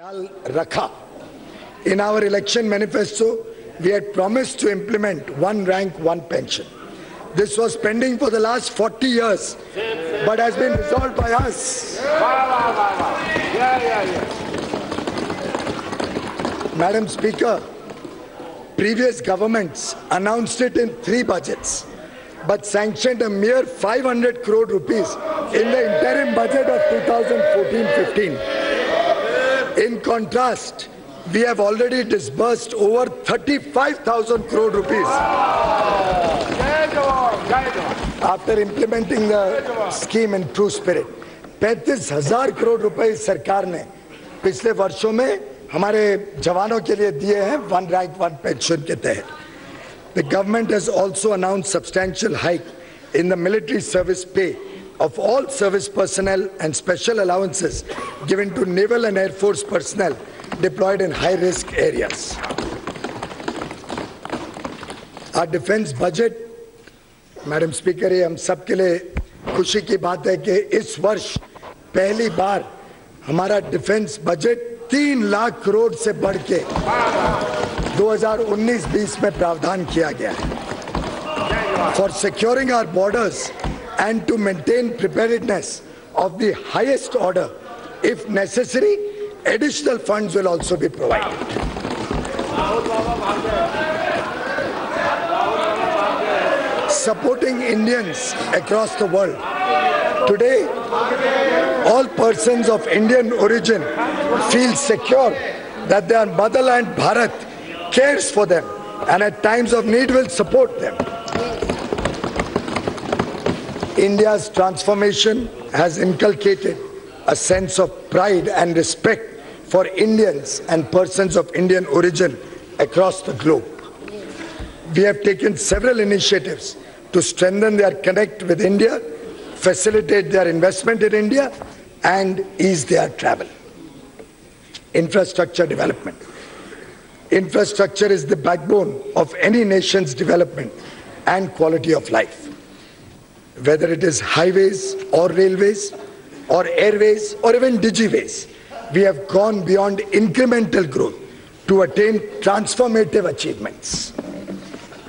Rakha. In our election manifesto, we had promised to implement one rank, one pension. This was pending for the last 40 years, but has been resolved by us. Madam Speaker, previous governments announced it in 3 budgets, but sanctioned a mere 500 crore rupees in the interim budget of 2014-15. In contrast, we have already disbursed over 35,000 crore rupees after implementing the scheme in true spirit. 35,000 crore रुपए सरकार ने पिछले वर्षों में हमारे जवानों के लिए दिए हैं वन रैंक वन पेंशन के तहत. The government has also announced substantial hike in the military service pay of all service personnel and special allowances given to naval and air force personnel deployed in high-risk areas. Our defense budget, Madam Speaker, ये हम सब के लिए खुशी की बात है कि इस वर्ष पहली बार हमारा डिफेंस बजट 3 लाख करोड़ से बढ़ के 2019-20 में प्रावधान किया गया है. For securing our borders and to maintain preparedness of the highest order, if necessary, additional funds will also be provided. Supporting Indians across the world. Today, all persons of Indian origin feel secure that their motherland Bharat cares for them and at times of need will support them. India's transformation has inculcated a sense of pride and respect for Indians and persons of Indian origin across the globe. We have taken several initiatives to strengthen their connect with India, facilitate their investment in India, and ease their travel. Infrastructure development. Infrastructure is the backbone of any nation's development and quality of life. Whether it is highways or railways or airways or even digiways, we have gone beyond incremental growth to attain transformative achievements.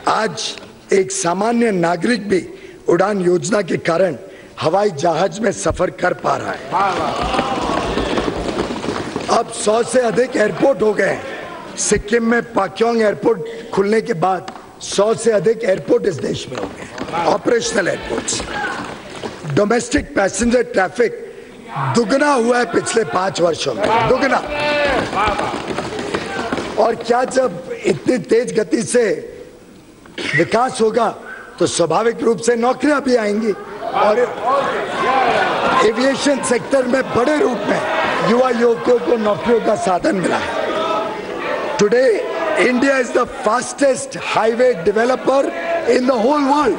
आज एक सामान्य नागरिक भी उड़ान योजना के कारण हवाई जहाज में सफर कर पा रहा है. अब 100 से अधिक एयरपोर्ट हो गए हैं. सिक्किम में पाक्योंग एयरपोर्ट खुलने के बाद 100 से अधिक एयरपोर्ट इस देश में हो गए हैं, operational airports. Domestic passenger traffic दुगना हुआ है पिछले 5 वर्षों में, दुगना. और क्या जब इतनी तेज गति से विकास होगा तो स्वाभाविक रूप से नौकरियां भी आएंगी और एविएशन सेक्टर में बड़े रूप में युवा युवकों को नौकरियों का साधन मिला है. Today India is the fastest highway developer in the whole world.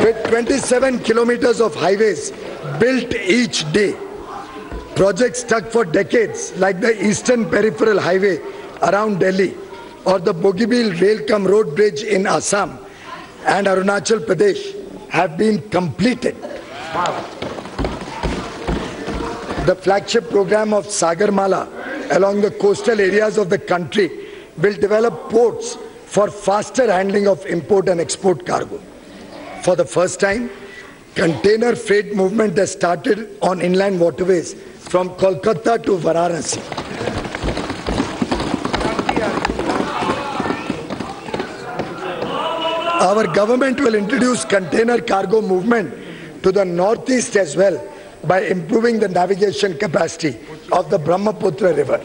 With 27 kilometers of highways built each day. Projects stuck for decades like the Eastern Peripheral Highway around Delhi or the Bogibeel Rail-cum Road Bridge in Assam and Arunachal Pradesh have been completed. The flagship program of Sagarmala along the coastal areas of the country will develop ports for faster handling of import and export cargo. For the first time, container freight movement has started on inland waterways from Kolkata to Varanasi. Our government will introduce container cargo movement to the northeast as well by improving the navigation capacity of the Brahmaputra River.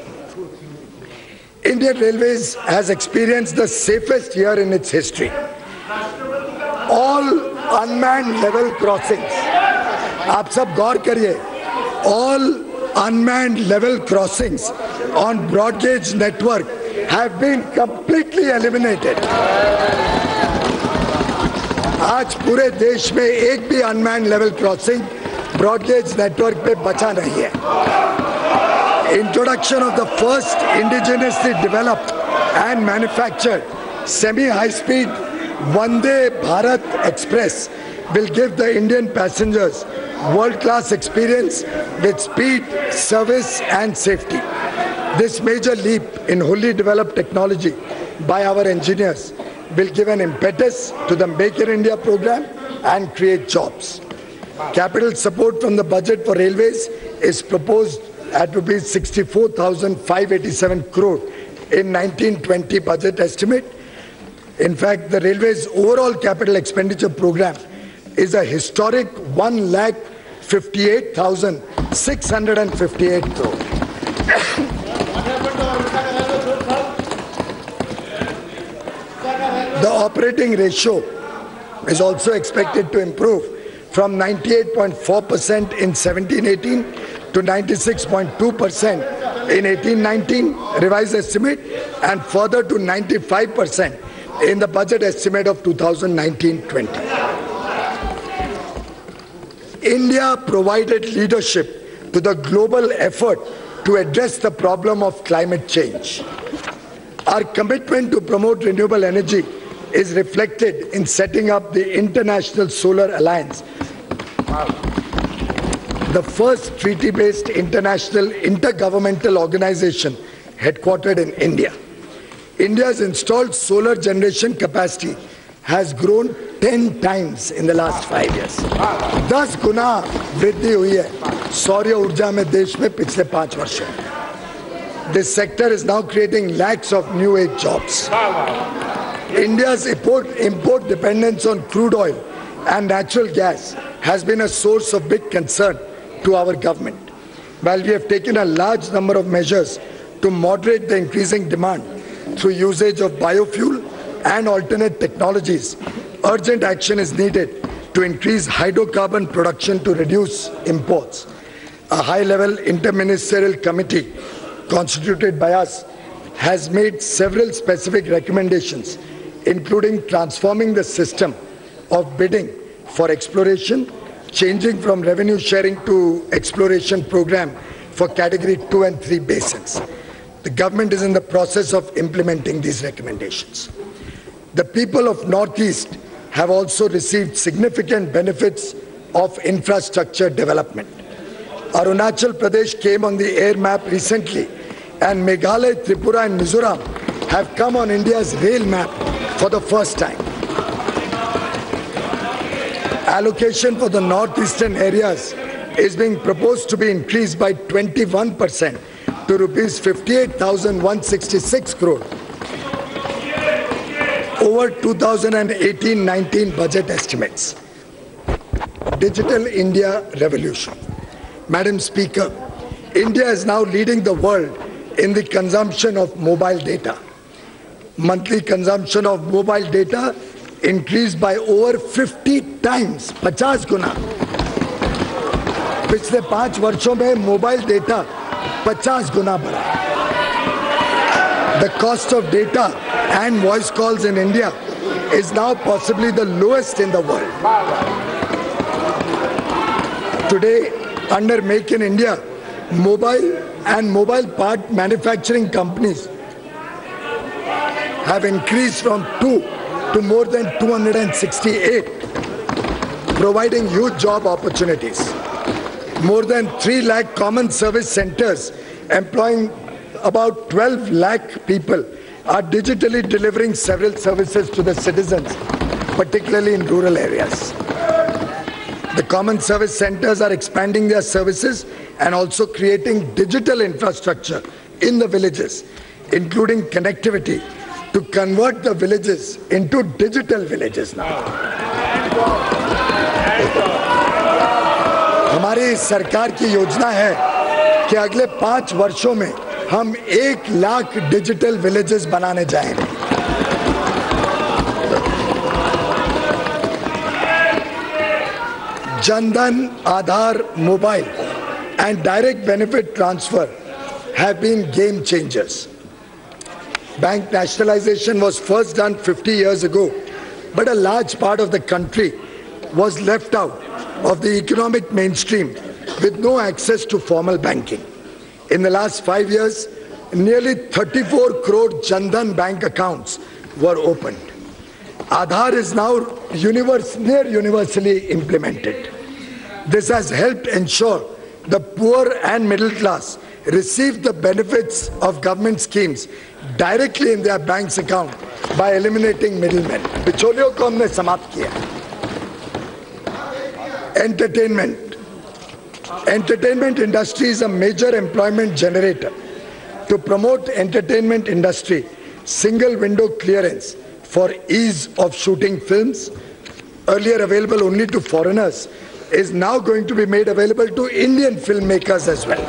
Indian Railways has experienced the safest year in its history. All unmanned level crossings, आप सब गौर करिए, all unmanned level crossings on broad gauge network have been completely eliminated. आज पूरे देश में एक भी unmanned level crossing broad gauge network पे बचा नहीं है. Introduction of the first indigenously developed and manufactured semi-high-speed Vande Bharat Express will give the Indian passengers world-class experience with speed, service and safety. This major leap in wholly developed technology by our engineers will give an impetus to the Make in India program and create jobs. Capital support from the budget for railways is proposed at rupees 64,587 crore in 1920 budget estimate. In fact, the railways overall capital expenditure program is a historic 1,58,658 crore. The operating ratio is also expected to improve from 98.4% in 17-18 to 96.2% in 18-19 revised estimate and further to 95% in the budget estimate of 2019-20. India provided leadership to the global effort to address the problem of climate change. Our commitment to promote renewable energy is reflected in setting up the International Solar Alliance, the first treaty-based international intergovernmental organization headquartered in India. India's installed solar generation capacity has grown 10 times in the last 5 years. 10 गुना वृद्धि हुई है सौर ऊर्जा में देश में पिछले 5 वर्षों में. This sector is now creating lakhs of new age jobs. India's import dependence on crude oil and natural gas has been a source of big concern to our government. While we have taken a large number of measures to moderate the increasing demand through usage of biofuel and alternate technologies, urgent action is needed to increase hydrocarbon production to reduce imports. A high-level interministerial committee constituted by us has made several specific recommendations, including transforming the system of bidding for exploration, changing from revenue sharing to exploration program for category 2 and 3 basins. The government is in the process of implementing these recommendations. The people of Northeast have also received significant benefits of infrastructure development. Arunachal Pradesh came on the air map recently, and Meghalaya, Tripura and Mizoram have come on India's rail map for the first time. Allocation for the northeastern areas is being proposed to be increased by 21% to rupees 58,166 crore over 2018-19 budget estimates. Digital India Revolution. Madam Speaker, India is now leading the world in the consumption of mobile data. Monthly consumption of mobile data increased by over 50 times, 50 गुना. पिछले 5 वर्षों में mobile data 50 गुना बढ़ा. The cost of data and voice calls in India is now possibly the lowest in the world. Today, under Make in India, mobile and mobile part manufacturing companies have increased from 2 to more than 268, providing huge job opportunities. More than 3 lakh common service centers employing about 12 lakh people are digitally delivering several services to the citizens, particularly in rural areas. The common service centers are expanding their services and also creating digital infrastructure in the villages, including connectivity to convert the villages into digital villages now. हमारी सरकार की योजना है कि अगले 5 वर्षों में हम 1 लाख डिजिटल विलेजेस बनाने जाएंगे. Jan-Dhan, Aadhaar, mobile and direct benefit transfer have been game changers. Bank nationalization was first done 50 years ago, but a large part of the country was left out of the economic mainstream with no access to formal banking. In the last 5 years, nearly 34 crore Jan-Dhan bank accounts were opened. Aadhaar is now near universally implemented. This has helped ensure the poor and middle class receive the benefits of government schemes directly in their bank's account by eliminating middlemen. बिचौलियों को हमने समाप्त किया. Entertainment industry is a major employment generator. To promote entertainment industry, single window clearance for ease of shooting films, earlier available only to foreigners, is now going to be made available to Indian filmmakers as well.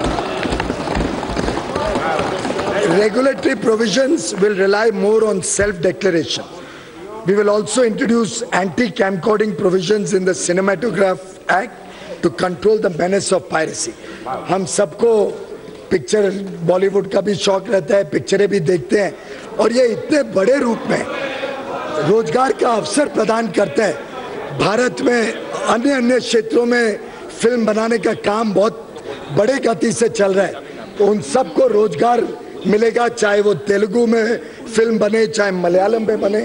Regulatory provisions will rely more on self-declaration. We will also introduce anti-camcording provisions in the Cinematograph Act to control the menace of piracy. हम सबको picture Bollywood का भी शौक रहता है, पिक्चरें भी देखते हैं और ये इतने बड़े रूप में रोजगार का अवसर प्रदान करता है. भारत में अन्य क्षेत्रों में फिल्म बनाने का काम बहुत बड़े गति से चल रहा है. तो उन सबको रोजगार मिलेगा, चाहे वो तेलुगु में फिल्म बने, चाहे मलयालम में बने.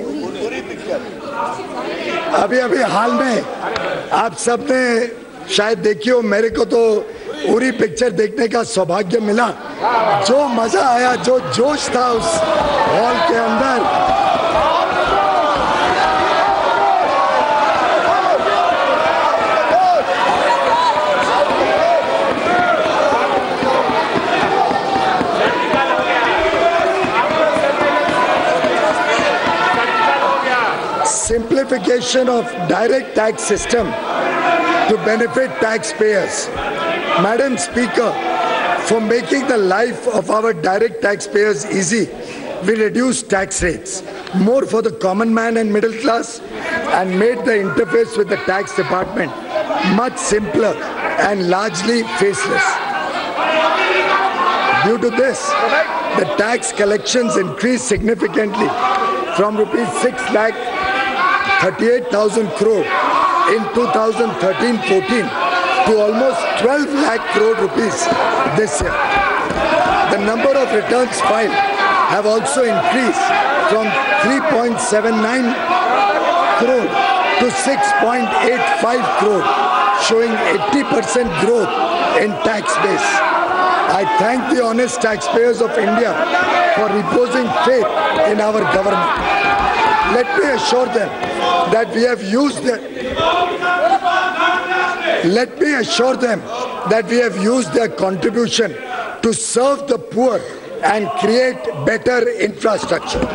अभी हाल में आप सबने शायद देखी हो, मेरे को तो उरी पिक्चर देखने का सौभाग्य मिला. जो मजा आया, जो जोश था उस हॉल के अंदर. Simplification of direct tax system to benefit taxpayers. Madam Speaker, for making the life of our direct taxpayers easy, we reduced tax rates more for the common man and middle class and made the interface with the tax department much simpler and largely faceless. Due to this, the tax collections increased significantly from rupees 6,38,000 crore in 2013-14 to almost 12 lakh crore rupees this year. The number of returns filed have also increased from 3.79 crore to 6.85 crore, showing 80% growth in tax base. I thank the honest taxpayers of India for reposing faith in our government. Let me assure them that we have used their contribution to serve the poor and create better infrastructure.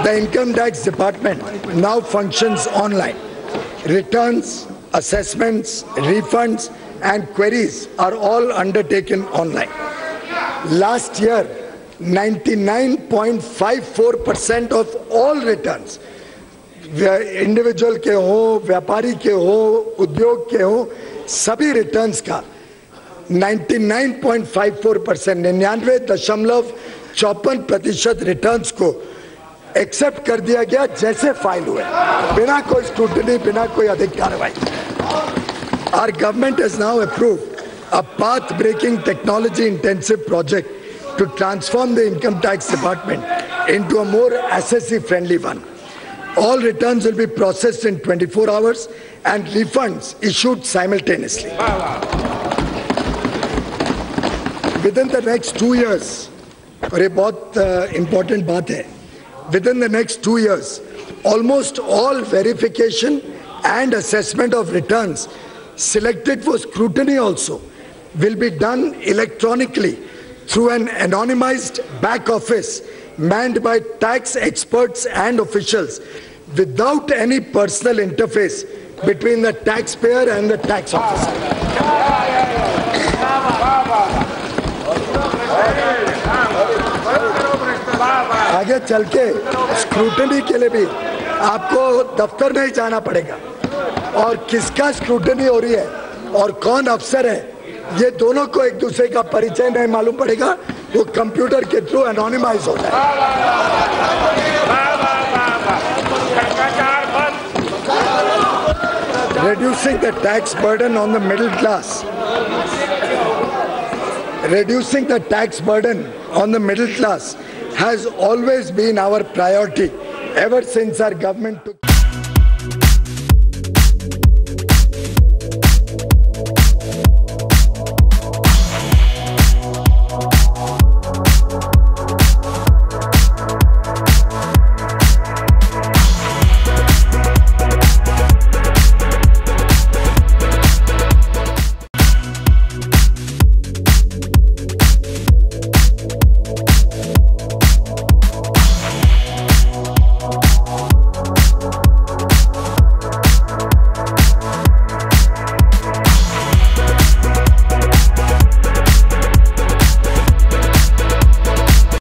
The Income Tax Department now functions online. Returns, assessments, refunds, and queries are all undertaken online. Last year, 99.54% of all returns, individual के हो, व्यापारी के हो, उद्योग के हो, सभी returns का 99.54%, 99.54% रिटर्न्स को एक्सेप्ट कर दिया गया जैसे फाइल हुए, बिना कोई स्क्रूटनी, बिना कोई अधिक कार्रवाई. Our government has now approved a path-breaking technology-intensive project to transform the Income Tax Department into a more assessee-friendly one. All returns will be processed in 24 hours and refunds issued simultaneously. Within the next 2 years, और ये बहुत important बात है, within the next 2 years, almost all verification and assessment of returns selected for scrutiny also will be done electronically through an anonymized back office manned by tax experts and officials without any personal interface between the taxpayer and the tax officer. आगे चल के scrutiny के लिए भी आपको दफ्तर नहीं जाना पड़ेगा और किसका स्क्रूटनी हो रही है और कौन अफसर है, ये दोनों को एक दूसरे का परिचय नहीं मालूम पड़ेगा, वो कंप्यूटर के थ्रू एनोनिमाइज होता है. Reducing the tax burden on the middle class. Reducing the tax burden on the middle class has always been our priority ever since our government took